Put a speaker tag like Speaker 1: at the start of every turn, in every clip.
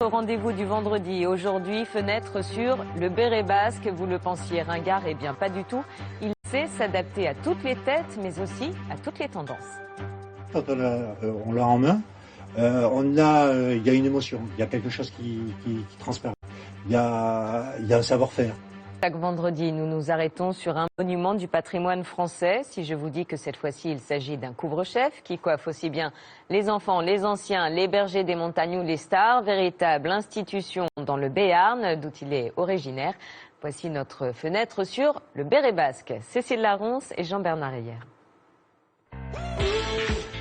Speaker 1: Au rendez-vous du vendredi, aujourd'hui, fenêtre sur le béret basque. Vous le pensiez ringard, eh bien pas du tout. Il sait s'adapter à toutes les têtes, mais aussi à toutes les tendances.
Speaker 2: Quand on l'a en main, il y a une émotion, il y a quelque chose qui transparaît, il y a un savoir-faire.
Speaker 1: Chaque vendredi, nous nous arrêtons sur un monument du patrimoine français. Si je vous dis que cette fois-ci, il s'agit d'un couvre-chef qui coiffe aussi bien les enfants, les anciens, les bergers des montagnes ou les stars, véritable institution dans le Béarn, d'où il est originaire. Voici notre fenêtre sur le béret basque. Cécile Laronce et Jean-Bernard Heyer.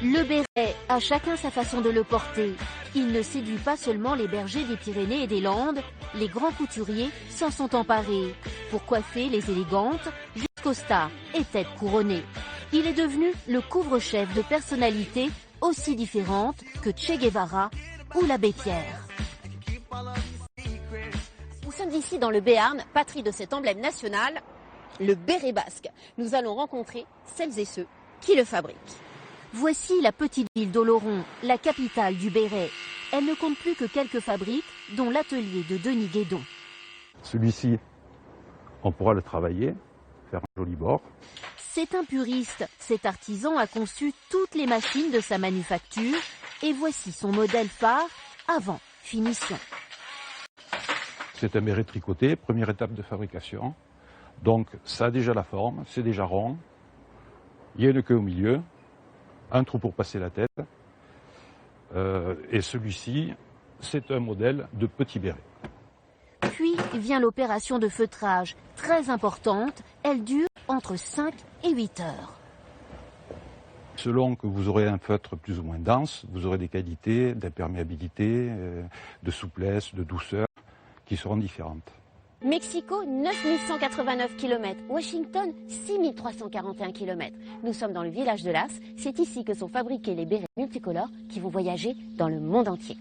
Speaker 3: Le béret a chacun sa façon de le porter. Il ne séduit pas seulement les bergers des Pyrénées et des Landes, les grands couturiers s'en sont emparés pour coiffer les élégantes jusqu'aux stars et têtes couronnées. Il est devenu le couvre-chef de personnalités aussi différentes que Che Guevara ou l'abbé Pierre.
Speaker 4: Nous sommes ici dans le Béarn, patrie de cet emblème national, le béret basque. Nous allons rencontrer celles et ceux qui le fabriquent.
Speaker 3: Voici la petite ville d'Oloron, la capitale du béret. Elle ne compte plus que quelques fabriques, dont l'atelier de Denis Guédon.
Speaker 5: Celui-ci, on pourra le travailler, faire un joli bord.
Speaker 3: C'est un puriste. Cet artisan a conçu toutes les machines de sa manufacture. Et voici son modèle phare avant finition.
Speaker 5: C'est un béret tricoté, première étape de fabrication. Donc ça a déjà la forme, c'est déjà rond. Il y a une queue au milieu. Un trou pour passer la tête. Et celui-ci, c'est un modèle de petit béret.
Speaker 3: Puis vient l'opération de feutrage, très importante. Elle dure entre 5 et 8 heures.
Speaker 5: Selon que vous aurez un feutre plus ou moins dense, vous aurez des qualités d'imperméabilité, de souplesse, de douceur, qui seront différentes.
Speaker 4: Mexico, 9189 km. Washington, 6341 km. Nous sommes dans le village de Las. C'est ici que sont fabriqués les bérets multicolores qui vont voyager dans le monde entier.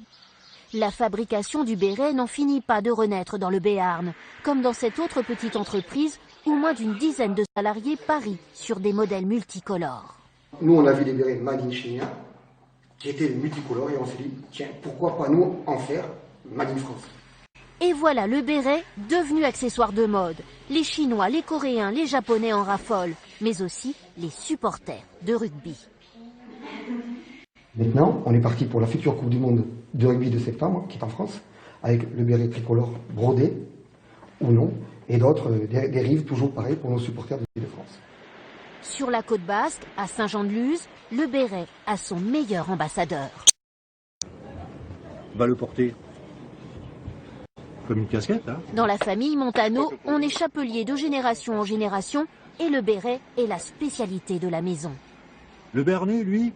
Speaker 3: La fabrication du béret n'en finit pas de renaître dans le Béarn, comme dans cette autre petite entreprise où moins d'une dizaine de salariés parient sur des modèles multicolores.
Speaker 6: Nous, on a vu les bérets Made in China, qui étaient multicolores, et on s'est dit, tiens, pourquoi pas nous en faire Made in France.
Speaker 3: Et voilà le béret devenu accessoire de mode. Les Chinois, les Coréens, les Japonais en raffolent, mais aussi les supporters de rugby.
Speaker 6: Maintenant, on est parti pour la future Coupe du Monde de rugby de septembre, qui est en France, avec le béret tricolore brodé, ou non, et d'autres dérives toujours pareilles pour nos supporters de l'équipe de France.
Speaker 3: Sur la côte basque, à Saint-Jean-de-Luz, le béret a son meilleur ambassadeur.
Speaker 2: Va le porter comme une casquette, hein.
Speaker 3: Dans la famille Montano, on est chapelier de génération en génération et le béret est la spécialité de la maison.
Speaker 2: Le Béarnais, lui,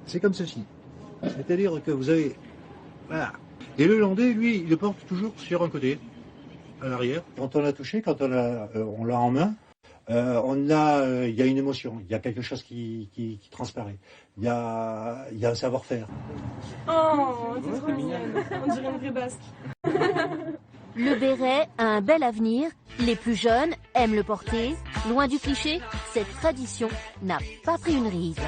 Speaker 2: c'est comme ceci. C'est-à-dire que vous avez... Voilà. Et le Landais, lui, il le porte toujours sur un côté, à l'arrière. Quand on l'a touché, quand on l'a en main, il y a une émotion, il y a quelque chose qui transparaît. Il y a un savoir-faire.
Speaker 7: Oh, c'est trop mignon. On dirait une vraie basque.
Speaker 3: Le béret a un bel avenir. Les plus jeunes aiment le porter. Loin du cliché, cette tradition n'a pas pris une ride.